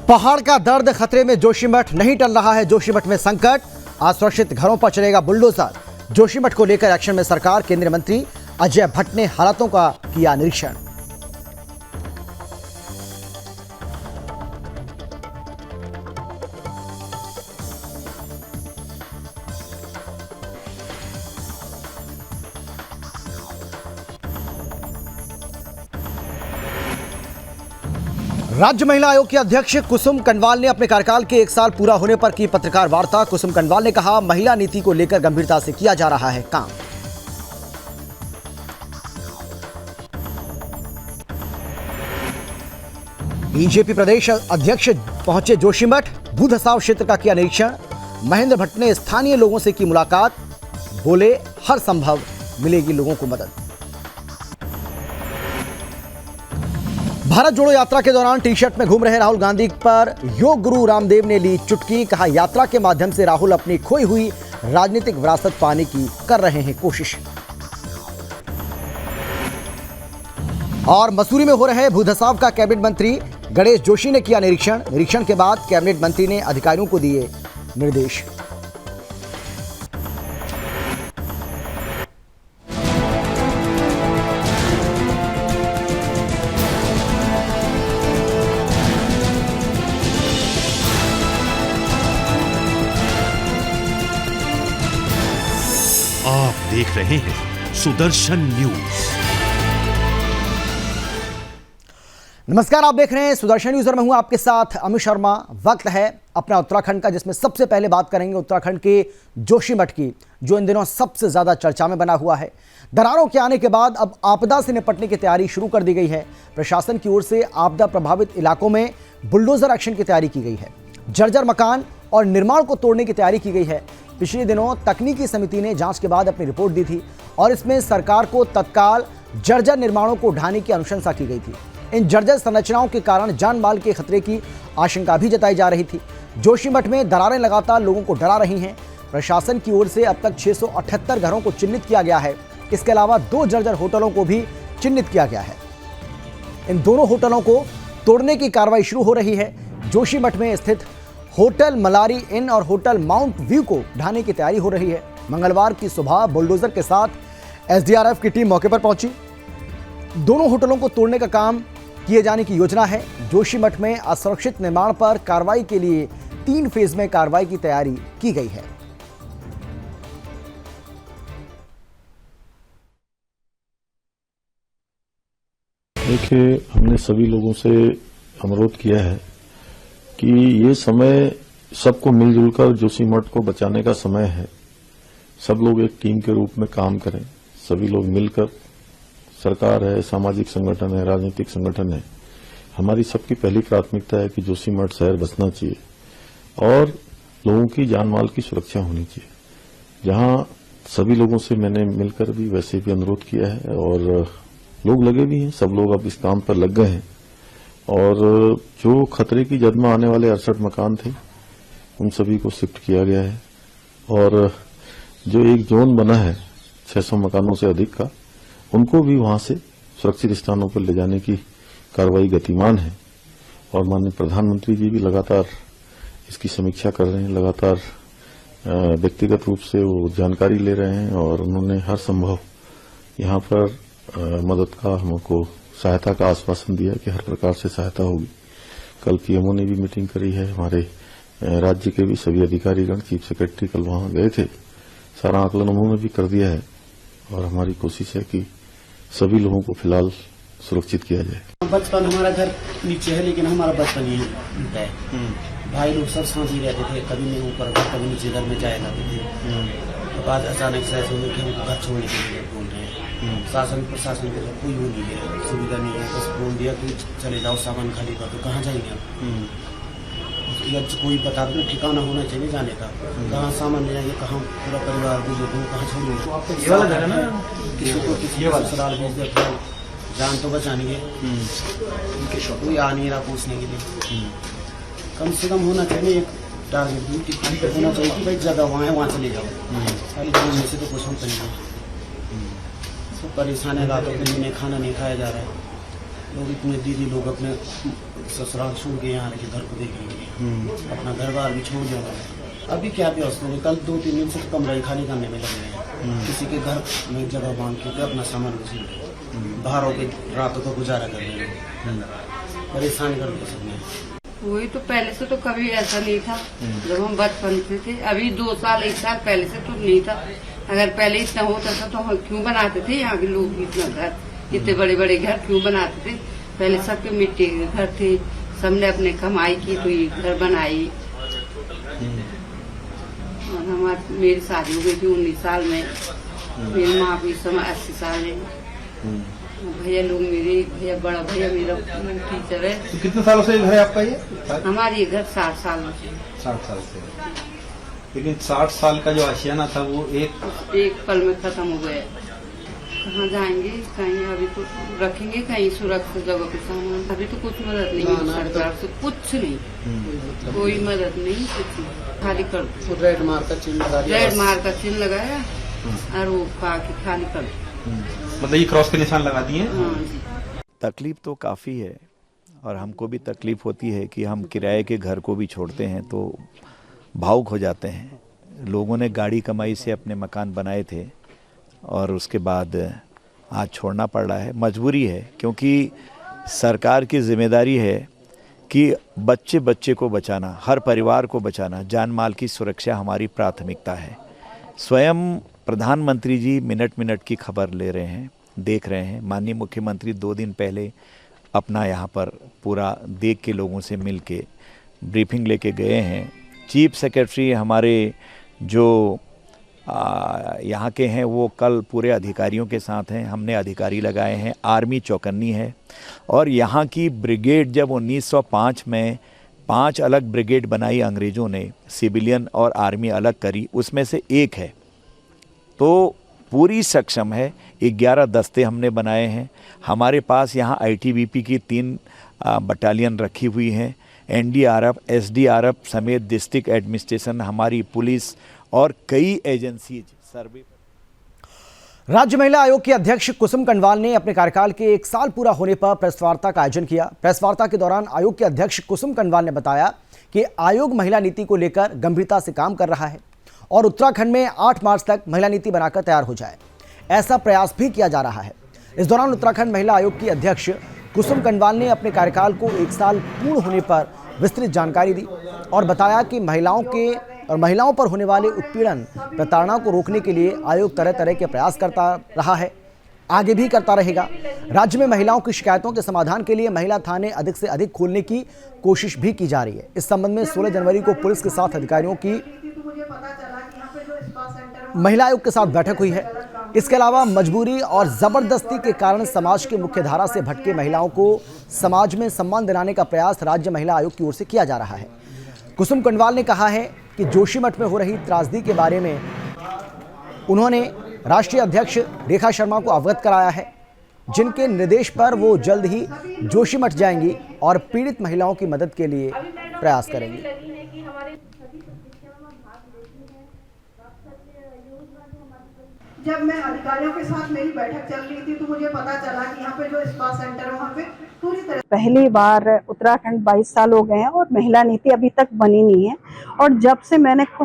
पहाड़ का दर्द खतरे में जोशीमठ, नहीं टल रहा है जोशीमठ में संकट। असुरक्षित घरों पर चलेगा बुलडोजर। जोशीमठ को लेकर एक्शन में सरकार। केंद्रीय मंत्री अजय भट्ट ने हालातों का किया निरीक्षण। राज्य महिला आयोग की अध्यक्ष कुसुम कंवल ने अपने कार्यकाल के 1 साल पूरा होने पर की पत्रकार वार्ता। कुसुम कंवल ने कहा, महिला नीति को लेकर गंभीरता से किया जा रहा है काम। बीजेपी प्रदेश अध्यक्ष पहुंचे जोशीमठ। बुधसाव क्षेत्र का किया निरीक्षण। महेंद्र भट्ट ने स्थानीय लोगों से की मुलाकात। बोले, हर संभव मिलेगी लोगों को मदद। भारत जोड़ो यात्रा के दौरान टी शर्ट में घूम रहे राहुल गांधी पर योग गुरु रामदेव ने ली चुटकी। कहा, यात्रा के माध्यम से राहुल अपनी खोई हुई राजनीतिक विरासत पाने की कर रहे हैं कोशिश। और मसूरी में हो रहे भूधसाव का कैबिनेट मंत्री गणेश जोशी ने किया निरीक्षण। निरीक्षण के बाद कैबिनेट मंत्री ने अधिकारियों को दिए निर्देश। आप देख रहे हैं सुदर्शन न्यूज। नमस्कार, आप देख रहे हैं सुदर्शन न्यूज और मैं हूं आपके साथ अमित शर्मा। वक्त है अपना उत्तराखंड का, जिसमें सबसे पहले बात करेंगे उत्तराखंड के जोशीमठ की, जो इन दिनों सबसे ज्यादा चर्चा में बना हुआ है। दरारों के आने के बाद अब आपदा से निपटने की तैयारी शुरू कर दी गई है। प्रशासन की ओर से आपदा प्रभावित इलाकों में बुलडोजर एक्शन की तैयारी की गई है। जर्जर मकान और निर्माण को तोड़ने की तैयारी की गई है। पिछले दिनों तकनीकी समिति ने जांच के बाद अपनी रिपोर्ट दी थी और इसमें सरकार को तत्काल जर्जर निर्माणों को ढाने की अनुशंसा की गई थी। इन जर्जर संरचनाओं के कारण जान माल के खतरे की आशंका भी जताई जा रही थी। जोशीमठ में दरारें लगातार लोगों को डरा रही हैं। प्रशासन की ओर से अब तक 678 घरों को चिन्हित किया गया है। इसके अलावा 2 जर्जर होटलों को भी चिन्हित किया गया है। इन दोनों होटलों को तोड़ने की कार्रवाई शुरू हो रही है। जोशीमठ में स्थित होटल मलारी इन और होटल माउंट व्यू को ढाने की तैयारी हो रही है। मंगलवार की सुबह बुलडोजर के साथ एसडीआरएफ की टीम मौके पर पहुंची। दोनों होटलों को तोड़ने का काम किए जाने की योजना है। जोशीमठ में असुरक्षित निर्माण पर कार्रवाई के लिए 3 फेज में कार्रवाई की तैयारी की गई है। देखिए, हमने सभी लोगों से अनुरोध किया है कि ये समय सबको मिलजुल कर जोशीमठ को बचाने का समय है। सब लोग एक टीम के रूप में काम करें। सभी लोग मिलकर, सरकार है, सामाजिक संगठन है, राजनीतिक संगठन है, हमारी सबकी पहली प्राथमिकता है कि जोशीमठ शहर बचना चाहिए और लोगों की जान माल की सुरक्षा होनी चाहिए। जहां सभी लोगों से मैंने मिलकर भी वैसे भी अनुरोध किया है और लोग लगे भी हैं। सब लोग अब इस काम पर लग गए हैं और जो खतरे की जद में आने वाले 68 मकान थे उन सभी को शिफ्ट किया गया है और जो एक जोन बना है 600 मकानों से अधिक का, उनको भी वहां से सुरक्षित स्थानों पर ले जाने की कार्रवाई गतिमान है। और माननीय प्रधानमंत्री जी भी लगातार इसकी समीक्षा कर रहे हैं। लगातार व्यक्तिगत रूप से वो जानकारी ले रहे हैं और उन्होंने हर संभव यहां पर मदद का, हमको सहायता का आश्वासन दिया कि हर प्रकार से सहायता होगी। कल पीएमओ ने भी मीटिंग करी है। हमारे राज्य के भी सभी अधिकारीगण, चीफ सेक्रेटरी कल वहां गए थे। सारा आकलन उन्होंने भी कर दिया है और हमारी कोशिश है कि सभी लोगों को फिलहाल सुरक्षित किया जाए। बचपन हमारा घर नीचे है, लेकिन हमारा बचपन ही है। भाई लोग सब साथ ही रहते थे, कभी नहीं ऊपर कभी नीचे घर में जाए करते थे। तो बाद अचानक से ऐसे हुए कि हमको घर छोड़ने के लिए बोल रहे हैं। शासन प्रशासन के लिए कोई वो नहीं है, सुविधा नहीं है। बस बोल दिया कि चले जाओ, सामान खाली कर। तो कहाँ जाएंगे हम? कोई बता दो, ठिकाना होना चाहिए जाने का। कहाँ सामान ले जाएंगे, कहाँ पूरा परिवार बुजुर्ग कहाँ छोड़ेंगे? किसी को किसी ससुराल भेज दे, जान तो बचानी है। कोई आ नहीं रहा पूछने के लिए। कम से कम होना चाहिए एक टारगेट होना चाहिए कि भाई जगह वहाँ है, वहाँ चले जाओ। खाली घूमने से तो कुछ हम करेंगे। सब परेशान है, रातों के लिए खाना नहीं खाया जा रहा है। लोग इतने दीदी लोग अपने ससुराल छोड़ के यहाँ के घर को देखेंगे, अपना घर बार भी छोड़ देंगे। अभी क्या व्यवस्था है, कल 2-3 दिन से कमरा ही खाली करने में लगे हैं। किसी के घर में जगह बांध के अपना सामान बाहर होके रातों का गुजारा कर रहे हैं, परेशान कर दे सकते। वही तो पहले से तो कभी ऐसा नहीं था जब हम बचपन से थे। अभी 2 साल 1 साल पहले से तो नहीं था। अगर पहले इतना होता था तो हम क्यों बनाते थे यहाँ के लोग इतना घर, इतने बड़े बड़े घर क्यों बनाते थे। पहले सबके मिट्टी के घर थे, सबने अपने कमाई की तो ये घर बनाई। और मेरी शादी हो गई थी 19 साल में, मेरी माँ भी इस समय 80 साल है। भैया लोग मेरे, भैया बड़ा भैया मेरा टीचर है। तो कितने सालों से घर है आपका ये? हमारे ये घर 60 साल से। 60 साल से। लेकिन 60 साल का जो आशियाना था वो एक पल में खत्म हो गया। कहाँ जाएंगे, कहीं अभी तो रखेंगे कहीं सुरक्षित जगह पे सामान। अभी तो कुछ मदद नहीं है सरकार से, कुछ नहीं, कोई मदद नहीं, कुछ नहीं। खाली कर दो, रेड मार्क का चिन्ह लगाया और वो के खाली कर दो। मतलब ये क्रॉस के निशान लगा दिए। हाँ जी। तकलीफ तो काफ़ी है और हमको भी तकलीफ होती है कि हम किराए के घर को भी छोड़ते हैं तो भावुक हो जाते हैं। लोगों ने गाड़ी कमाई से अपने मकान बनाए थे और उसके बाद आज छोड़ना पड़ रहा है, मजबूरी है, क्योंकि सरकार की जिम्मेदारी है कि बच्चे बच्चे को बचाना, हर परिवार को बचाना, जान माल की सुरक्षा हमारी प्राथमिकता है। स्वयं प्रधानमंत्री जी मिनट मिनट की खबर ले रहे हैं, देख रहे हैं। माननीय मुख्यमंत्री 2 दिन पहले अपना यहाँ पर पूरा देख के लोगों से मिल के ब्रीफिंग लेके गए हैं। चीफ सेक्रेटरी हमारे जो यहाँ के हैं वो कल पूरे अधिकारियों के साथ हैं, हमने अधिकारी लगाए हैं, आर्मी चौकन्नी है। और यहाँ की ब्रिगेड जब 1905 में 5 अलग ब्रिगेड बनाई अंग्रेज़ों ने, सिविलियन और आर्मी अलग करी, उसमें से एक है तो पूरी सक्षम है। 11 दस्ते हमने बनाए हैं। हमारे पास यहाँ ITBP की 3 बटालियन रखी हुई हैं। NDRF, SDRF समेत डिस्ट्रिक्ट एडमिनिस्ट्रेशन, हमारी पुलिस और कई एजेंसी सर्वे। राज्य महिला आयोग की अध्यक्ष कुसुम कंडवाल ने अपने कार्यकाल के 1 साल पूरा होने पर प्रेस वार्ता का आयोजन किया। प्रेस वार्ता के दौरान आयोग के अध्यक्ष कुसुम कंडवाल ने बताया कि आयोग महिला नीति को लेकर गंभीरता से काम कर रहा है और उत्तराखंड में 8 मार्च तक महिला नीति बनाकर तैयार हो जाए, ऐसा प्रयास भी किया जा रहा है। इस दौरान उत्तराखंड महिला आयोग की अध्यक्ष कुसुम कंडवाल ने अपने कार्यकाल को 1 साल पूर्ण होने पर विस्तृत जानकारी दी और बताया कि महिलाओं पर होने वाले उत्पीड़न, प्रताड़ना को रोकने के लिए आयोग तरह तरह के प्रयास करता रहा है, आगे भी करता रहेगा। राज्य में महिलाओं की शिकायतों के समाधान के लिए महिला थाने अधिक से अधिक खोलने की कोशिश भी की जा रही है। इस संबंध में 16 जनवरी को पुलिस के साथ अधिकारियों की महिला आयोग के साथ बैठक हुई है। इसके अलावा मजबूरी और जबरदस्ती के कारण समाज की मुख्य धारा से भटके महिलाओं को समाज में सम्मान दिलाने का प्रयास राज्य महिला आयोग की ओर से किया जा रहा है। कुसुम कंडवाल ने कहा है कि जोशीमठ में हो रही त्रासदी के बारे में उन्होंने राष्ट्रीय अध्यक्ष रेखा शर्मा को अवगत कराया है, जिनके निर्देश पर वो जल्द ही जोशीमठ जाएंगी और पीड़ित महिलाओं की मदद के लिए प्रयास करेंगी। जब मैं अधिकारियों के साथ मेरी बैठक चल रही थी तो मुझे पता चला कि यहाँ पे जो स्पा सेंटर है वहाँ पे पूरी तरह पहली बार उत्तराखंड 22 साल हो गए हैं और महिला नीति अभी तक बनी नहीं है। और जब से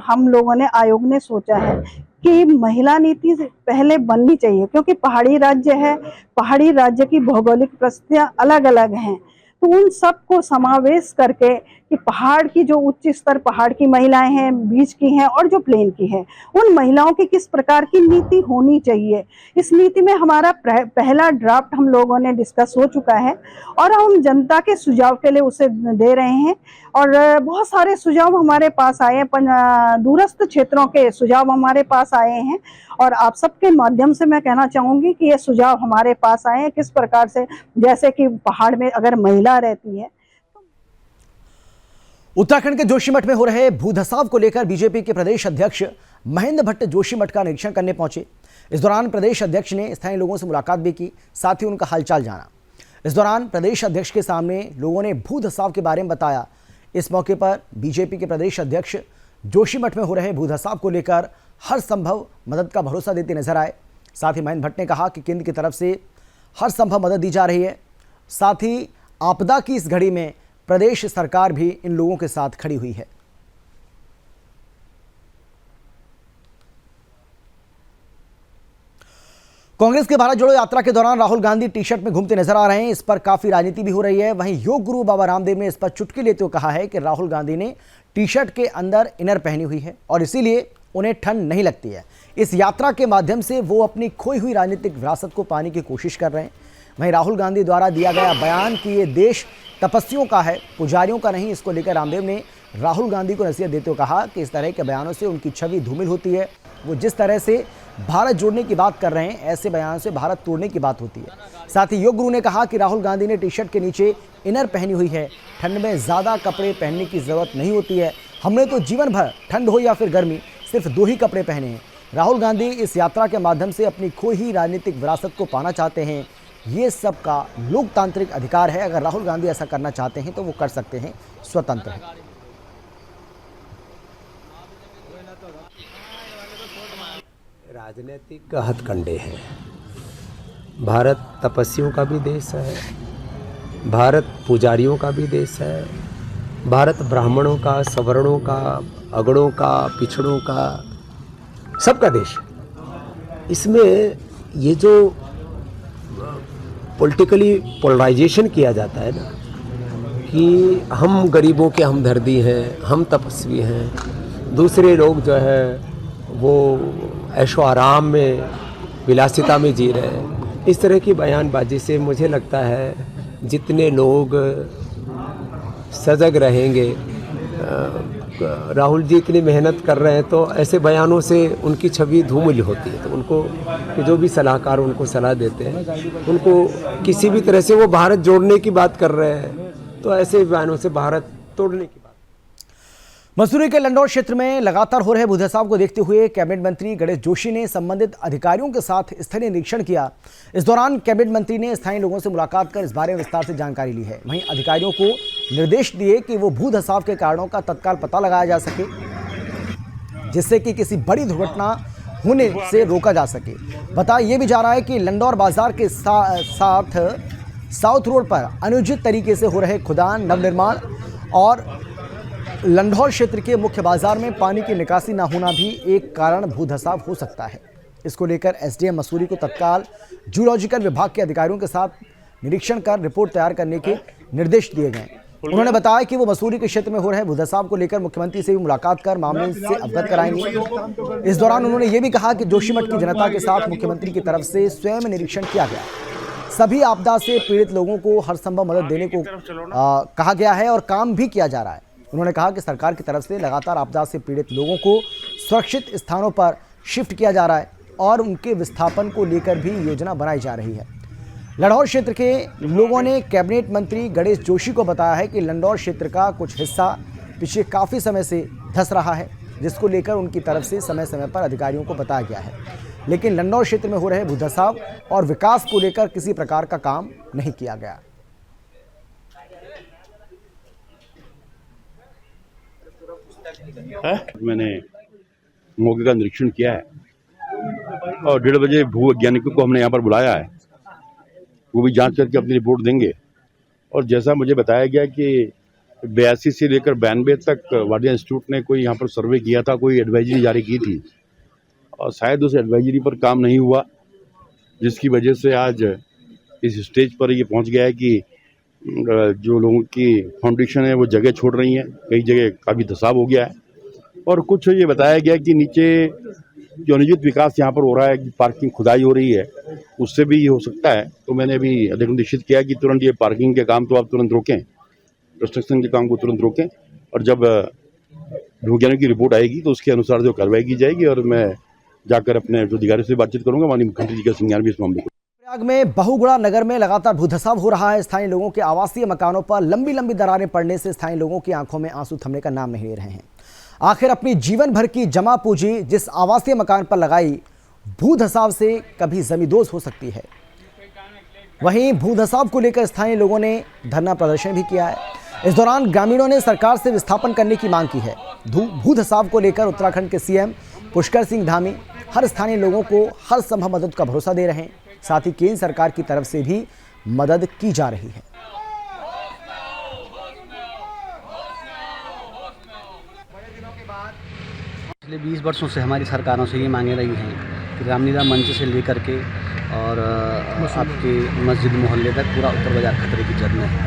हम लोगों ने आयोग ने सोचा है कि महिला नीति पहले बननी चाहिए, क्योंकि पहाड़ी राज्य है, पहाड़ी राज्य की भौगोलिक परिस्थितियाँ अलग अलग हैं, तो उन सबको समावेश करके कि पहाड़ की जो उच्च स्तर पहाड़ की महिलाएं हैं, बीच की हैं और जो प्लेन की हैं, उन महिलाओं की किस प्रकार की नीति होनी चाहिए। इस नीति में हमारा पहला ड्राफ्ट हम लोगों ने डिस्कस हो चुका है और हम जनता के सुझाव के लिए उसे दे रहे हैं। और बहुत सारे सुझाव हमारे पास आए हैं, दूरस्थ क्षेत्रों के सुझाव हमारे पास आए हैं और आप सबके माध्यम से मैं कहना चाहूँगी कि ये सुझाव हमारे पास आए हैं किस प्रकार से, जैसे कि पहाड़ में अगर महिला रहती है। उत्तराखंड के जोशीमठ में हो रहे भूधसाव को लेकर बीजेपी के प्रदेश अध्यक्ष महेंद्र भट्ट जोशीमठ का निरीक्षण करने पहुंचे। इस दौरान प्रदेश अध्यक्ष ने स्थानीय लोगों से मुलाकात भी की, साथ ही उनका हालचाल जाना। इस दौरान प्रदेश अध्यक्ष के सामने लोगों ने भूधसाव के बारे में बताया। इस मौके पर बीजेपी के प्रदेश अध्यक्ष जोशीमठ में हो रहे भूधसाव को लेकर हर संभव मदद का भरोसा देते नजर आए। साथ ही महेंद्र भट्ट ने कहा कि केंद्र की तरफ से हर संभव मदद दी जा रही है साथ ही आपदा की इस घड़ी में प्रदेश सरकार भी इन लोगों के साथ खड़ी हुई है। कांग्रेस के भारत जोड़ो यात्रा के दौरान राहुल गांधी टी शर्ट में घूमते नजर आ रहे हैं। इस पर काफी राजनीति भी हो रही है। वहीं योग गुरु बाबा रामदेव ने इस पर चुटकी लेते हुए कहा है कि राहुल गांधी ने टी शर्ट के अंदर इनर पहनी हुई है और इसीलिए उन्हें ठंड नहीं लगती है। इस यात्रा के माध्यम से वो अपनी खोई हुई राजनीतिक विरासत को पाने की कोशिश कर रहे हैं। वहीं राहुल गांधी द्वारा दिया गया बयान कि ये देश तपस्वियों का है, पुजारियों का नहीं, इसको लेकर रामदेव ने राहुल गांधी को नसीहत देते हुए कहा कि इस तरह के बयानों से उनकी छवि धूमिल होती है। वो जिस तरह से भारत जोड़ने की बात कर रहे हैं, ऐसे बयान से भारत तोड़ने की बात होती है। साथ ही योग गुरु ने कहा कि राहुल गांधी ने टी शर्ट के नीचे इनर पहनी हुई है। ठंड में ज़्यादा कपड़े पहनने की ज़रूरत नहीं होती है। हमने तो जीवन भर ठंड हो या फिर गर्मी सिर्फ 2 ही कपड़े पहने हैं। राहुल गांधी इस यात्रा के माध्यम से अपनी खोई हुई राजनीतिक विरासत को पाना चाहते हैं। ये सबका लोकतांत्रिक अधिकार है। अगर राहुल गांधी ऐसा करना चाहते हैं तो वो कर सकते हैं, स्वतंत्र है। राजनीतिक हथकंडे हैं। भारत तपस्वियों का भी देश है, भारत पुजारियों का भी देश है, भारत ब्राह्मणों का, सवर्णों का, अगड़ों का, पिछड़ों का, सबका देश है। इसमें ये जो पॉलिटिकली पोलराइजेशन किया जाता है ना कि हम गरीबों के हमदर्दी हैं, हम तपस्वी हैं, दूसरे लोग जो है वो ऐशो आराम में, विलासिता में जी रहे हैं, इस तरह की बयानबाजी से मुझे लगता है जितने लोग सजग रहेंगे, राहुल जी इतनी मेहनत कर रहे हैं तो ऐसे बयानों से उनकी छवि धूमिल होती है। तो उनको जो भी सलाहकार उनको सलाह देते हैं, उनको किसी भी तरह से वो भारत जोड़ने की बात कर रहे हैं तो ऐसे बयानों से भारत तोड़ने की बात। मसूरी के लंडौर क्षेत्र में लगातार हो रहे भूधसाव को देखते हुए कैबिनेट मंत्री गणेश जोशी ने संबंधित अधिकारियों के साथ स्थलीय निरीक्षण किया। इस दौरान कैबिनेट मंत्री ने स्थानीय लोगों से मुलाकात कर इस बारे में विस्तार से जानकारी ली है। वहीं अधिकारियों को निर्देश दिए कि वो भूधसाव के कारणों का तत्काल पता लगाया जा सके, जिससे कि किसी बड़ी दुर्घटना होने से रोका जा सके। बताया यह भी जा रहा है कि लंडौर बाजार के साथ साउथ रोड पर अनुचित तरीके से हो रहे खुदान, नवनिर्माण और लंडौर क्षेत्र के मुख्य बाजार में पानी की निकासी न होना भी एक कारण भूधसाव हो सकता है। इसको लेकर एसडीएम मसूरी को तत्काल जूलॉजिकल विभाग के अधिकारियों के साथ निरीक्षण कर रिपोर्ट तैयार करने के निर्देश दिए गए। उन्होंने बताया कि वो मसूरी के क्षेत्र में हो रहे भूधसाव को लेकर मुख्यमंत्री से भी मुलाकात कर मामले से अवगत कराएंगे। इस दौरान उन्होंने ये भी कहा कि जोशीमठ की जनता के साथ मुख्यमंत्री की तरफ से स्वयं निरीक्षण किया गया। सभी आपदा से पीड़ित लोगों को हर संभव मदद देने को कहा गया है और काम भी किया जा रहा है। उन्होंने कहा कि सरकार की तरफ से लगातार आपदा से पीड़ित लोगों को सुरक्षित स्थानों पर शिफ्ट किया जा रहा है और उनके विस्थापन को लेकर भी योजना बनाई जा रही है। लंडौर क्षेत्र के लोगों ने कैबिनेट मंत्री गणेश जोशी को बताया है कि लंडौर क्षेत्र का कुछ हिस्सा पिछले काफ़ी समय से धंस रहा है, जिसको लेकर उनकी तरफ से समय समय पर अधिकारियों को बताया गया है। लेकिन लंडौर क्षेत्र में हो रहे भूधसाव और विकास को लेकर किसी प्रकार का काम नहीं किया गया। मैंने मौके का निरीक्षण किया है और 1:30 बजे भू वैज्ञानिकों को हमने यहाँ पर बुलाया है। वो भी जांच करके अपनी रिपोर्ट देंगे। और जैसा मुझे बताया गया कि 82 से लेकर 92 तक वाडिया इंस्टीट्यूट ने कोई यहाँ पर सर्वे किया था, कोई एडवाइजरी जारी की थी और शायद उस एडवाइजरी पर काम नहीं हुआ, जिसकी वजह से आज इस स्टेज पर ये पहुँच गया है कि जो लोगों की फाउंडेशन है वो जगह छोड़ रही हैं, कई जगह काफ़ी धसाव हो गया है। और कुछ ये बताया गया कि नीचे जो अनुचित विकास यहाँ पर हो रहा है, कि पार्किंग खुदाई हो रही है, उससे भी ये हो सकता है। तो मैंने अभी अधिक निश्चित किया कि तुरंत ये पार्किंग के काम तो आप तुरंत रोकें, कंस्ट्रक्शन के काम को तुरंत रोकें और जब वैज्ञानिक की रिपोर्ट आएगी तो उसके अनुसार जो कार्रवाई की जाएगी। और मैं जाकर अपने जो अधिकारियों से बातचीत करूँगा, माननीय मुख्यमंत्री जी का संज्ञान भी इस मामले को। प्रयाग में बहुगुणा नगर में लगातार भूधसाव हो रहा है। स्थानीय लोगों के आवासीय मकानों पर लंबी लंबी दरारें पड़ने से स्थानीय लोगों की आंखों में आंसू थमने का नाम नहीं ले रहे हैं। आखिर अपनी जीवन भर की जमा पूंजी जिस आवासीय मकान पर लगाई, भूधसाव से कभी जमींदोज हो सकती है। वहीं भूधसाव को लेकर स्थानीय लोगों ने धरना प्रदर्शन भी किया है। इस दौरान ग्रामीणों ने सरकार से विस्थापन करने की मांग की है। भूधसाव को लेकर उत्तराखंड के सीएम पुष्कर सिंह धामी हर स्थानीय लोगों को हर संभव मदद का भरोसा दे रहे हैं। साथ ही केंद्र सरकार की तरफ से भी मदद की जा रही है। पिछले 20 वर्षों से हमारी सरकारों से ये मांगे रही हैं कि रामलीला मंच से लेकर के और आपके मस्जिद मोहल्ले तक पूरा उत्तर बाजार खतरे की जद में है,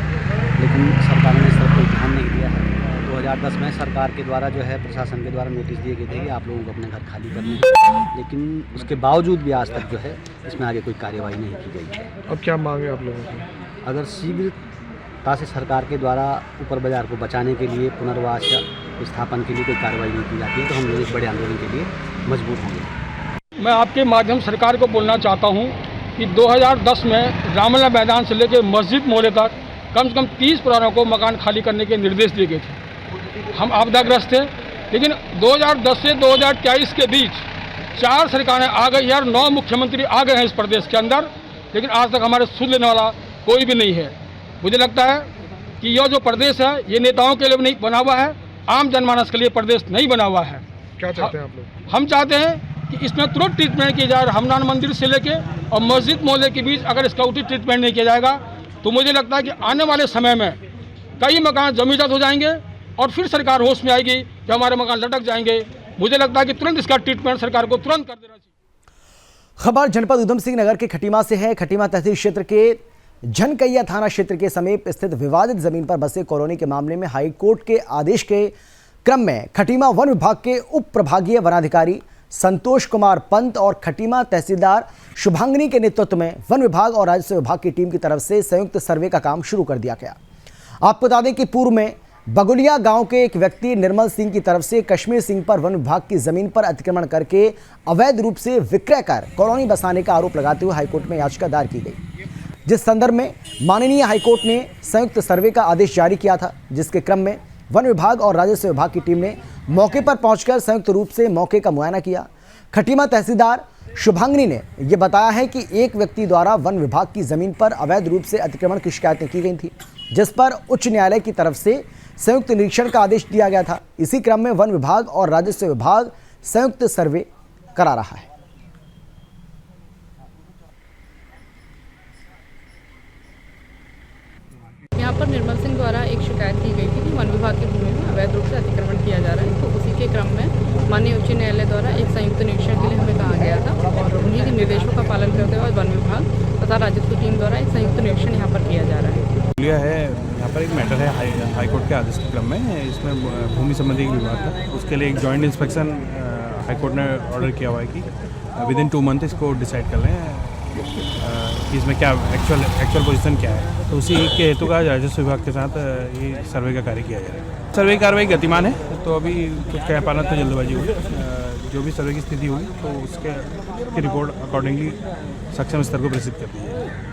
लेकिन सरकार ने इस तरफ कोई ध्यान नहीं दिया है। 2010 में सरकार के द्वारा जो है प्रशासन के द्वारा नोटिस दिए गए थे कि आप लोगों को अपने घर खाली करने हैं, लेकिन उसके बावजूद भी आज तक जो है इसमें आगे कोई कार्यवाही नहीं की गई है। अब क्या मांगे आप लोगों से? अगर शीघ्रता से सरकार के द्वारा ऊपर बाजार को बचाने के लिए पुनर्वास या स्थापन के लिए कोई कार्रवाई नहीं की जाती है तो हम लोग एक बड़े आंदोलन के लिए मजबूर होंगे। मैं आपके माध्यम सरकार को बोलना चाहता हूं कि 2010 में रामलीला मैदान से लेकर मस्जिद मोहल्ले तक कम से कम 30 परिवारों को मकान खाली करने के निर्देश दिए गए थे। हम आपदाग्रस्त थे, लेकिन 2010 से 2023 के बीच 4 सरकारें आ गई है और 9 मुख्यमंत्री आ गए हैं इस प्रदेश के अंदर, लेकिन आज तक हमारे सुध लेने वाला कोई भी नहीं है। मुझे लगता है कि यह जो प्रदेश है ये नेताओं के लिए नहीं बना हुआ है, आम जनमानस के लिए प्रदेश नहीं बना हुआ है। क्या चाहते हैं आप लोग? हम चाहते हैं कि इसमें तुरंत ट्रीटमेंट किया जाए। हनुमान मंदिर से लेके और मस्जिद मोहल्ले के बीच अगर इसका उचित ट्रीटमेंट नहीं किया जाएगा तो मुझे लगता है कि आने वाले समय में कई मकान जमींदार हो जाएंगे और फिर सरकार होश में आएगी कि हमारे मकान लटक जाएंगे। मुझे लगता है कि तुरंत इसका ट्रीटमेंट सरकार को तुरंत कर देना चाहिए। खबर जनपद उधम सिंह नगर के खटीमा से है। खटीमा तहसील क्षेत्र के झनकैया थाना क्षेत्र के समीप स्थित विवादित जमीन पर बसे कॉलोनी के मामले में हाईकोर्ट के आदेश के क्रम में खटीमा वन विभाग के उप प्रभागीय वनाधिकारी संतोष कुमार पंत और खटीमा तहसीलदार शुभांगिनी के नेतृत्व में वन विभाग और राजस्व विभाग की टीम की तरफ से संयुक्त सर्वे का काम शुरू कर दिया गया। आपको बता दें कि पूर्व में बगुलिया गांव के एक व्यक्ति निर्मल सिंह की तरफ से कश्मीर सिंह पर वन विभाग की जमीन पर अतिक्रमण करके अवैध रूप से विक्रय कर कॉलोनी बसाने का आरोप लगाते हुए हाईकोर्ट में याचिका दायर की गई, जिस संदर्भ में माननीय हाईकोर्ट ने संयुक्त सर्वे का आदेश जारी किया था, जिसके क्रम में वन विभाग और राजस्व विभाग की टीम ने मौके पर पहुंचकर संयुक्त रूप से मौके का मुआयना किया। खटीमा तहसीलदार शुभांगिनी ने यह बताया है कि एक व्यक्ति द्वारा वन विभाग की जमीन पर अवैध रूप से अतिक्रमण की शिकायतें की गई थी, जिस पर उच्च न्यायालय की तरफ से संयुक्त निरीक्षण का आदेश दिया गया था। इसी क्रम में वन विभाग और राजस्व विभाग संयुक्त सर्वे करा रहा है। यहाँ पर निर्मल सिंह द्वारा एक शिकायत की गई थी कि वन विभाग की भूमि में अवैध रूप से अतिक्रमण किया जा रहा है, तो उसी के क्रम में माननीय उच्च न्यायालय द्वारा एक संयुक्त निरीक्षण के लिए हमें कहा गया था और उन्हीं के निर्देशों का पालन करते हुए वन विभाग तथा राजस्व टीम द्वारा एक संयुक्त निरीक्षण यहाँ पर किया जा रहा है। यहाँ पर एक मैटर है हाईकोर्ट के आदेश के क्रम में, इसमें भूमि संबंधी विभाग का, उसके लिए एक जॉइंट इंस्पेक्शन हाईकोर्ट ने ऑर्डर किया हुआ है कि विदिन 2 मंथ इसको डिसाइड कर लें कि इसमें क्या एक्चुअल पोजीशन क्या है। तो उसी के हेतु का राजस्व विभाग के साथ ये सर्वे का कार्य किया जाएगा। सर्वे की कार्रवाई गतिमान है, तो अभी कुछ कह पाना तो जल्दबाजी होगी। जो भी सर्वे की स्थिति होगी तो उसके रिपोर्ट अकॉर्डिंगली सक्षम स्तर को प्रेषित कर दी जाएगी।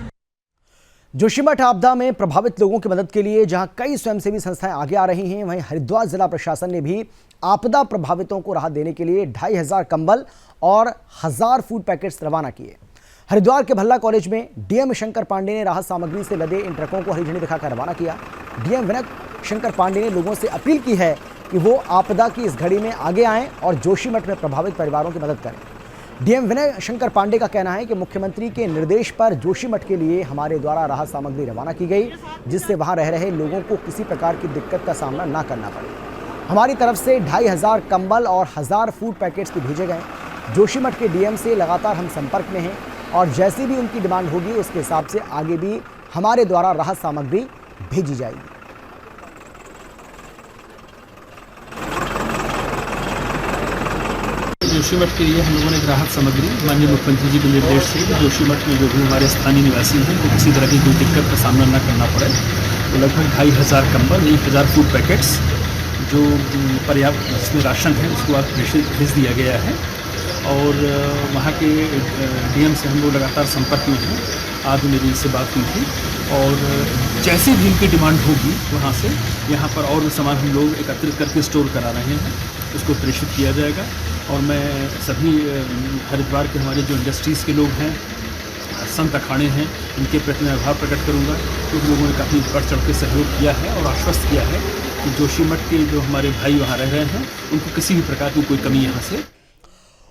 जोशीमठ आपदा में प्रभावित लोगों की मदद के लिए जहां कई स्वयंसेवी संस्थाएं आगे आ रही हैं, वहीं हरिद्वार जिला प्रशासन ने भी आपदा प्रभावितों को राहत देने के लिए 2500 कंबल और 1000 फूड पैकेट्स रवाना किए। हरिद्वार के भल्ला कॉलेज में डीएम शंकर पांडे ने राहत सामग्री से लदे इन ट्रकों को हरी झंडी दिखाकर रवाना किया। डीएम विनय शंकर पांडे ने लोगों से अपील की है कि वो आपदा की इस घड़ी में आगे आएं और जोशीमठ में प्रभावित परिवारों की मदद करें। डीएम विनय शंकर पांडे का कहना है कि मुख्यमंत्री के निर्देश पर जोशीमठ के लिए हमारे द्वारा राहत सामग्री रवाना की गई, जिससे वहां रह रहे लोगों को किसी प्रकार की दिक्कत का सामना ना करना पड़े। हमारी तरफ से 2500 कंबल और 1000 फूड पैकेट्स भी भेजे गए। जोशीमठ के डीएम से लगातार हम संपर्क में हैं और जैसी भी उनकी डिमांड होगी उसके हिसाब से आगे भी हमारे द्वारा राहत सामग्री भेजी जाएगी। जोशीमठ के लिए हम लोगों ने एक राहत सामग्री माननीय मुख्यमंत्री जी के निर्देश से जोशीमठ में जो भी हमारे स्थानीय निवासी हैं तो किसी तरह की कोई दिक्कत का सामना न करना पड़े, तो लगभग 2500 कंबल 1000 फूड पैकेट्स जो पर्याप्त जिसमें राशन है उसको आज भेज दिया गया है। और वहाँ के डीएम से हम लोग लगातार संपर्क में हैं। आज मेरी इनसे बात हुई थी और जैसी भी इनकी डिमांड होगी वहाँ से यहाँ पर और भी सामान हम लोग एकत्रित करके स्टोर करा रहे हैं, उसको प्रेषित किया जाएगा। और मैं सभी हरिद्वार के हमारे जो इंडस्ट्रीज़ के लोग हैं, संत अखाड़े हैं, इनके प्रति मैं आभार प्रकट करूँगा क्योंकि लोगों ने काफ़ी बढ़ चढ़ के सहयोग किया है और आश्वस्त किया है कि जोशीमठ के जो हमारे भाई वहाँ रह रहे हैं उनको किसी भी प्रकार की कोई कमी यहाँ से।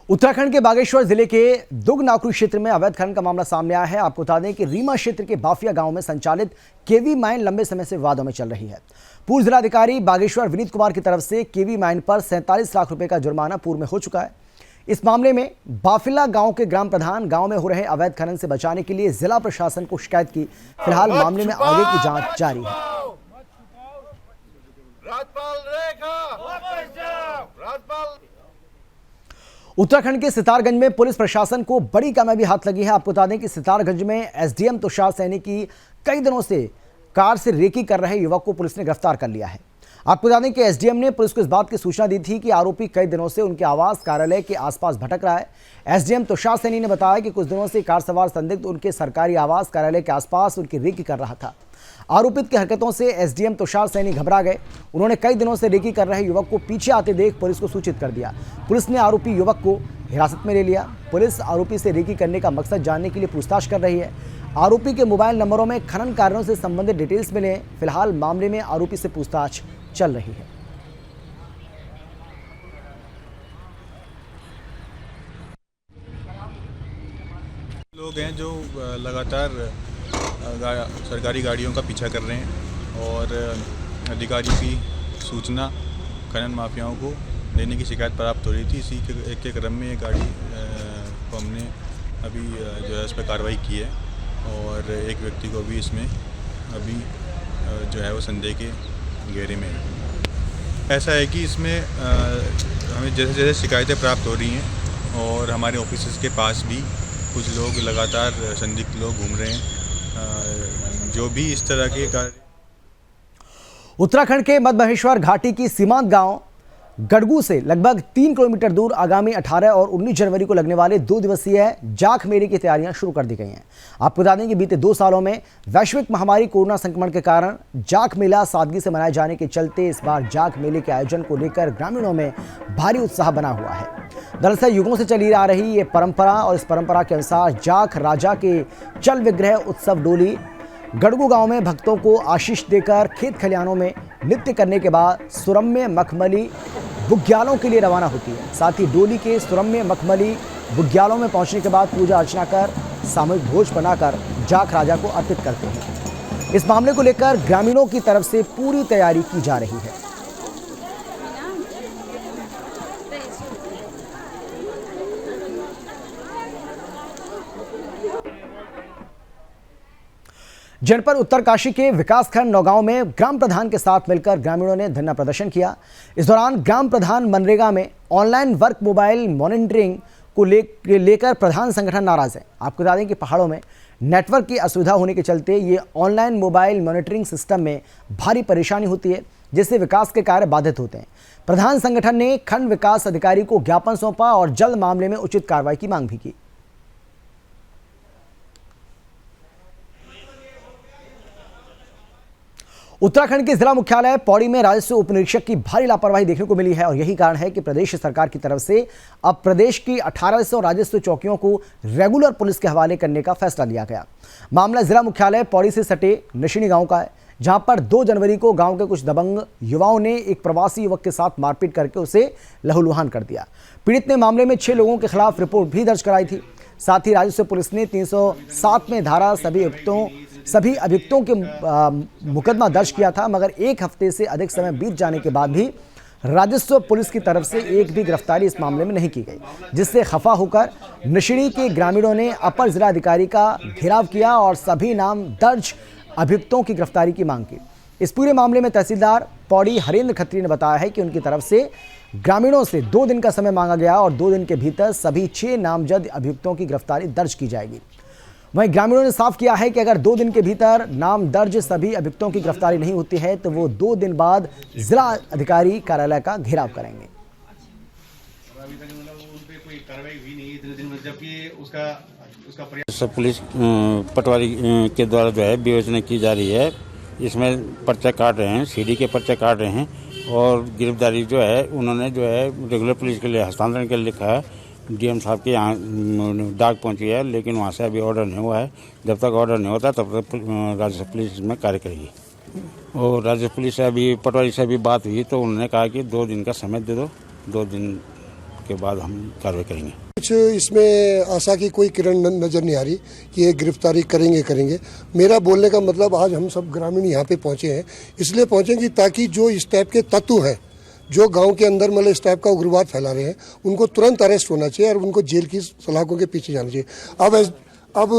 उत्तराखंड के बागेश्वर जिले के दुगनाकुरी क्षेत्र में अवैध खनन का मामला सामने आया है। आपको बता दें कि रीमा क्षेत्र के बाफिया गांव में संचालित केवी माइन लंबे समय से विवादों में चल रही है। पूर्व जिलाधिकारी बागेश्वर विनीत कुमार की तरफ से केवी माइन पर 47 लाख रुपए का जुर्माना पूर्व में हो चुका है। इस मामले में बाफिला गांव के ग्राम प्रधान गांव में हो रहे अवैध खनन से बचाने के लिए जिला प्रशासन को शिकायत की। फिलहाल मामले में आगे की जांच जारी है। उत्तराखंड के सितारगंज में पुलिस प्रशासन को बड़ी कामयाबी हाथ लगी है। आपको बता दें कि सितारगंज में एसडीएम तुषार सैनी की कई दिनों से कार से रेकी कर रहे युवक को पुलिस ने गिरफ्तार कर लिया है। आपको बता दें कि एसडीएम ने पुलिस को इस बात की सूचना दी थी कि आरोपी कई दिनों से उनके आवास कार्यालय के आसपास भटक रहा है। एसडीएम तुषार सैनी ने बताया कि कुछ दिनों से कार सवार संदिग्ध उनके सरकारी आवास कार्यालय के आसपास उनकी रेकी कर रहा था। आरोपित की हरकतों से एसडीएम तुषार सैनी घबरा गए। उन्होंने कई दिनों से रेकी कर रहे युवक को पीछे आते देख पुलिस को सूचित कर दिया। पुलिस ने आरोपी युवक को हिरासत में ले लिया। पुलिस आरोपी से रेकी करने का मकसद जानने के लिए पूछताछ कर रही है। आरोपी के मोबाइल नंबरों में खनन कार्यों से संबंधित डिटेल्स मिले हैं। फिलहाल मामले में आरोपी से पूछताछ चल रही है। लोग हैं जो लगातार सरकारी गाड़ियों का पीछा कर रहे हैं और अधिकारियों की सूचना खनन माफियाओं को देने की शिकायत प्राप्त हो रही थी। इसी के क्रम में ये गाड़ी को हमने अभी जो है इस पर कार्रवाई की है और एक व्यक्ति को भी इसमें अभी जो है वो संदेह के घेरे में है। ऐसा है कि इसमें हमें जैसे जैसे शिकायतें प्राप्त हो रही हैं और हमारे ऑफिस के पास भी कुछ लोग लगातार संदिग्ध लोग घूम रहे हैं। जो भी इस तरह के कार्य उत्तराखंड के मध्य महेश्वर घाटी की सीमांत गांव गड़गू से लगभग 3 किलोमीटर दूर आगामी 18 और 19 जनवरी को लगने वाले 2 दिवसीय जाख मेले की तैयारियां शुरू कर दी गई हैं। आपको बता दें कि बीते 2 सालों में वैश्विक महामारी कोरोना संक्रमण के कारण जाख मेला सादगी से मनाए जाने के चलते इस बार जाख मेले के आयोजन को लेकर ग्रामीणों में भारी उत्साह बना हुआ है। दरअसल युगों से चली आ रही ये परंपरा और इस परंपरा के अनुसार जाख राजा के चल विग्रह उत्सव डोली गड़गू गांव में भक्तों को आशीष देकर खेत खलिहानों में नृत्य करने के बाद सुरम्य मखमली बुग्यालों के लिए रवाना होती है। साथ ही डोली के सुरम्य मखमली बुग्यालों में पहुंचने के बाद पूजा अर्चना कर सामूहिक भोज बनाकर जाख राजा को अर्पित करते हैं। इस मामले को लेकर ग्रामीणों की तरफ से पूरी तैयारी की जा रही है। जनपद उत्तरकाशी के विकासखंड नौगांव में ग्राम प्रधान के साथ मिलकर ग्रामीणों ने धरना प्रदर्शन किया। इस दौरान ग्राम प्रधान मनरेगा में ऑनलाइन वर्क मोबाइल मॉनिटरिंग को लेकर प्रधान संगठन नाराज है। आपको बता दें कि पहाड़ों में नेटवर्क की असुविधा होने के चलते ये ऑनलाइन मोबाइल मॉनिटरिंग सिस्टम में भारी परेशानी होती है, जिससे विकास के कार्य बाधित होते हैं। प्रधान संगठन ने खंड विकास अधिकारी को ज्ञापन सौंपा और जल्द मामले में उचित कार्रवाई की मांग भी की। उत्तराखंड के जिला मुख्यालय पौड़ी में राजस्व उप निरीक्षक की भारी लापरवाही देखने को मिली है और यही कारण है कि प्रदेश सरकार की तरफ से अब प्रदेश की 1800 राजस्व चौकियों को रेगुलर पुलिस के हवाले करने का फैसला लिया गया। मामला जिला मुख्यालय पौड़ी से सटे निशिनी गांव का है, जहां पर 2 जनवरी को गांव के कुछ दबंग युवाओं ने एक प्रवासी युवक के साथ मारपीट करके उसे लहूलुहान कर दिया। पीड़ित ने मामले में 6 लोगों के खिलाफ रिपोर्ट भी दर्ज कराई थी। साथ ही राजस्व पुलिस ने 307 में धारा सभी अभियुक्तों के मुकदमा दर्ज किया था, मगर 1 हफ्ते से अधिक समय बीत जाने के बाद भी राजस्व पुलिस की तरफ से एक भी गिरफ्तारी इस मामले में नहीं की गई, जिससे खफा होकर निशिनी के ग्रामीणों ने अपर जिलाधिकारी का घेराव किया और सभी नाम दर्ज अभियुक्तों की गिरफ्तारी की मांग की। इस पूरे मामले में तहसीलदार पौड़ी हरेंद्र खत्री ने बताया है कि उनकी तरफ से ग्रामीणों से 2 दिन का समय मांगा गया और 2 दिन के भीतर सभी 6 नामजद अभियुक्तों की गिरफ्तारी दर्ज की जाएगी। वहीं ग्रामीणों ने साफ किया है कि अगर 2 दिन के भीतर नाम दर्ज सभी अभियुक्तों की गिरफ्तारी नहीं होती है तो वो 2 दिन बाद जिला अधिकारी कार्यालय का घेराव करेंगे। सब पुलिस पटवारी के द्वारा जो है विवेचना की जा रही है। इसमें पर्चा काट रहे हैं, सीडी के पर्चा काट रहे हैं और गिरफ्तारी जो है उन्होंने जो है रेगुलर पुलिस के लिए हस्तांतरण के लिए लिखा है। डीएम साहब के यहाँ डाक पहुंची है, लेकिन वहाँ से अभी ऑर्डर नहीं हुआ है। जब तक ऑर्डर नहीं होता तब तक राज्य पुलिस में कार्य करेगी। और राज्य पुलिस से अभी पटवारी से अभी बात हुई तो उन्होंने कहा कि 2 दिन का समय दे दो, 2 दिन के बाद हम कार्रवाई करेंगे। कुछ इसमें आशा की कोई किरण नज़र नहीं आ रही कि ये गिरफ्तारी करेंगे। मेरा बोलने का मतलब आज हम सब ग्रामीण यहाँ पे पहुँचे हैं, इसलिए पहुँचे कि ताकि जो इस टाइप के तत्व हैं जो गांव के अंदर मतलब इस टाइप का उग्रवाद फैला रहे हैं उनको तुरंत अरेस्ट होना चाहिए और उनको जेल की सलाखों के पीछे जाना चाहिए। अब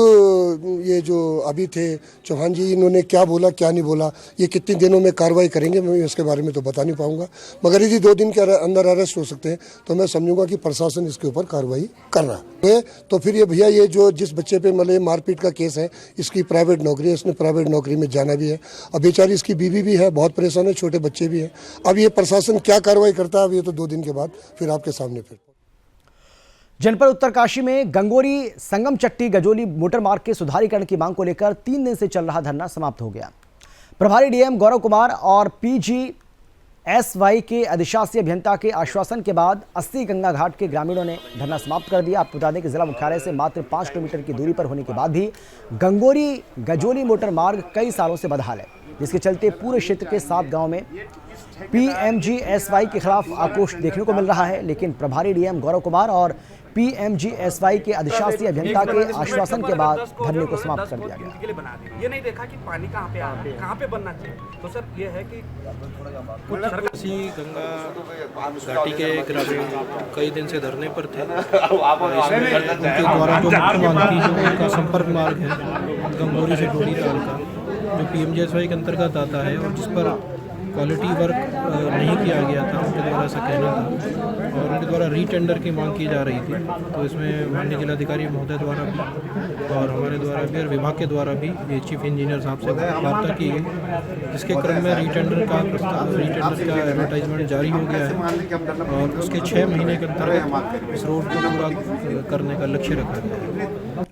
ये जो अभी थे चौहान जी, इन्होंने क्या बोला क्या नहीं बोला, ये कितने दिनों में कार्रवाई करेंगे मैं इसके बारे में तो बता नहीं पाऊंगा, मगर यदि 2 दिन के अंदर अरेस्ट हो सकते हैं तो मैं समझूंगा कि प्रशासन इसके ऊपर कार्रवाई कर रहा है। तो फिर ये भैया ये जो जिस बच्चे पे मतलब मारपीट का केस है, इसकी प्राइवेट नौकरी है, इसने प्राइवेट नौकरी में जाना भी है, अब बेचारी इसकी बीवी भी है, बहुत परेशान है, छोटे बच्चे भी हैं। अब ये प्रशासन क्या कार्रवाई करता है अब ये तो 2 दिन के बाद फिर आपके सामने फिर। जनपद उत्तरकाशी में गंगोरी संगम चट्टी गजोली मोटर मार्ग के सुधारीकरण की मांग को लेकर 3 दिन से चल रहा धरना समाप्त हो गया। प्रभारी डीएम गौरव कुमार और पीजीएसवाई के अधिशासी अभियंता के आश्वासन के बाद 80 गंगा घाट के ग्रामीणों ने धरना समाप्त कर दिया। आपको बता दें कि जिला मुख्यालय से मात्र 5 किलोमीटर की दूरी पर होने के बाद भी गंगोरी गजोली मोटर मार्ग कई सालों से बदहाल है, जिसके चलते पूरे क्षेत्र के 7 गाँव में पीएमजीएसवाई के खिलाफ आक्रोश देखने को मिल रहा है। लेकिन प्रभारी डीएम गौरव कुमार और पीएमजीएसवाई के अधिशासी अभियंता के आश्वासन के बाद धरने को समाप्त कर दिया गया। ये नहीं देखा कि पानी कहाँ पे आ रहा है, कहाँ पे बनना चाहिए। तो सर ये है कि गंगा घाटी के ग्रामीण कई दिन से धरने पर थे। उनके द्वारा जो मुख्य मांग थी, जो उनका संपर्क मार्ग है गंगोरी से डोडी ताल का, जो पीएमजीएसवाई के अंतर्गत आता है और जिस पर क्वालिटी वर्क नहीं किया गया था, उनके द्वारा ऐसा कहना था और उनके द्वारा रीटेंडर की मांग की जा रही थी। तो इसमें माननीय जिलाधिकारी महोदय द्वारा भी और हमारे द्वारा भी और विभाग के द्वारा भी चीफ इंजीनियर साहब से वार्ता की गई, जिसके क्रम में रीटेंडर का एडवर्टाइजमेंट जारी हो गया है और उसके 6 महीने के अंतर्गत इस रोड को पूरा करने का लक्ष्य रखा गया है।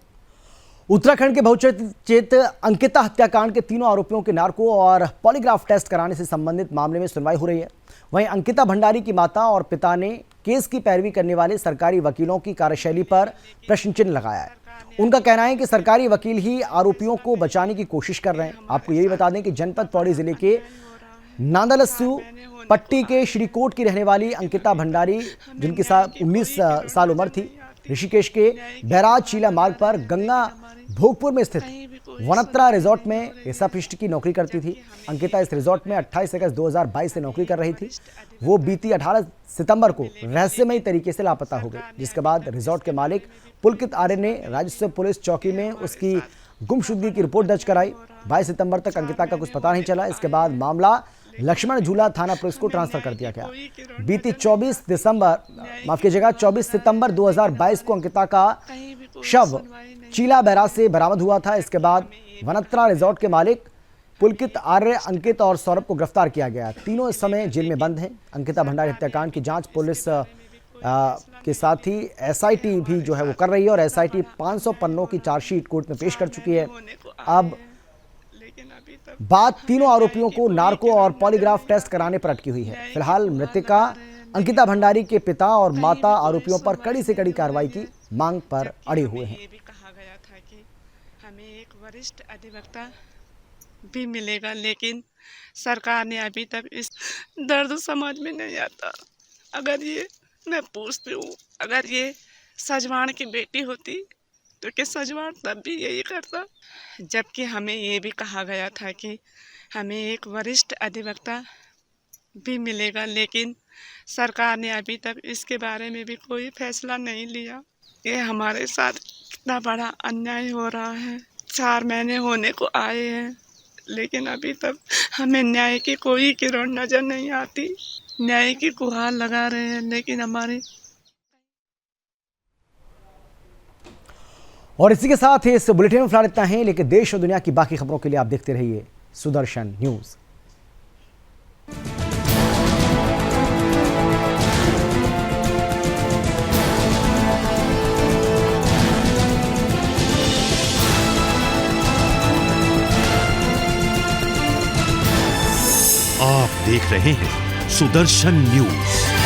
उत्तराखंड के बहुचर्चित अंकिता हत्याकांड के 3 आरोपियों के नार्को और पॉलीग्राफ टेस्ट कराने से संबंधित मामले में सुनवाई हो रही है। वहीं अंकिता भंडारी की माता और पिता ने केस की पैरवी करने वाले सरकारी वकीलों की कार्यशैली पर प्रश्न चिन्ह लगाया है। उनका कहना है कि सरकारी वकील ही आरोपियों को बचाने की कोशिश कर रहे हैं। आपको ये भी बता दें कि जनपद पौड़ी जिले के नांदलस्सू पट्टी के श्रीकोट की रहने वाली अंकिता भंडारी, जिनकी 19 साल उम्र थी, ऋषिकेश के बैराज चीला मार्ग पर गंगा भोगपुर में स्थित वनत्रा रिजॉर्ट में रिसेप्शनिस्ट की नौकरी करती थी। अंकिता इस रिजॉर्ट में 28 अगस्त 2022 से नौकरी कर रही थी। वो बीती 18 सितंबर को रहस्यमयी तरीके से लापता हो गई, जिसके बाद रिजॉर्ट के मालिक पुलकित आर्य ने राजस्व पुलिस चौकी में उसकी गुमशुदगी की रिपोर्ट दर्ज कराई। 22 सितंबर तक अंकिता का कुछ पता नहीं चला। इसके बाद मामला लक्ष्मण झूला थाना पुलिस को ट्रांसफर कर दिया गया। बीती 24 सितंबर 2022 को अंकिता का शव चीला बैराज से बरामद हुआ था। इसके बाद वनत्रा रिजॉर्ट के मालिक पुलकित आर्य, अंकित और सौरभ को गिरफ्तार किया गया। तीनों इस समय जेल में बंद हैं। अंकिता भंडारी हत्याकांड की जांच पुलिस के साथ ही एसआईटी भी जो है वो कर रही है और एसआईटी 500 पन्नों की चार्जशीट कोर्ट में पेश कर चुकी है। अब बात तीनों आरोपियों को नार्को और पॉलीग्राफ टेस्ट कराने पर अटकी हुई है। फिलहाल मृतका अंकिता भंडारी के पिता और माता आरोपियों पर कड़ी से कड़ी कार्रवाई की मांग पर अड़े हुए हैं। ये भी कहा गया था कि हमें एक वरिष्ठ अधिवक्ता भी मिलेगा, लेकिन सरकार ने अभी तक इस दर्द समझ में नहीं आता। अगर ये मैं पूछती हूँ, अगर ये सजवाण की बेटी होती तो क्या सजवाण तब भी यही करता? जबकि हमें ये भी कहा गया था कि हमें एक वरिष्ठ अधिवक्ता भी मिलेगा, लेकिन सरकार ने अभी तक इसके बारे में भी कोई फैसला नहीं लिया। ये हमारे साथ कितना बड़ा अन्याय हो रहा है। 4 महीने होने को आए हैं, लेकिन अभी तक हमें न्याय की कोई किरण नजर नहीं आती। न्याय की गुहार लगा रहे हैं, लेकिन हमारे और इसी के साथ ही इस बुलेटिन में फिलहाल इतना है, लेकिन देश और दुनिया की बाकी खबरों के लिए आप देखते रहिए सुदर्शन न्यूज। आप देख रहे हैं सुदर्शन न्यूज।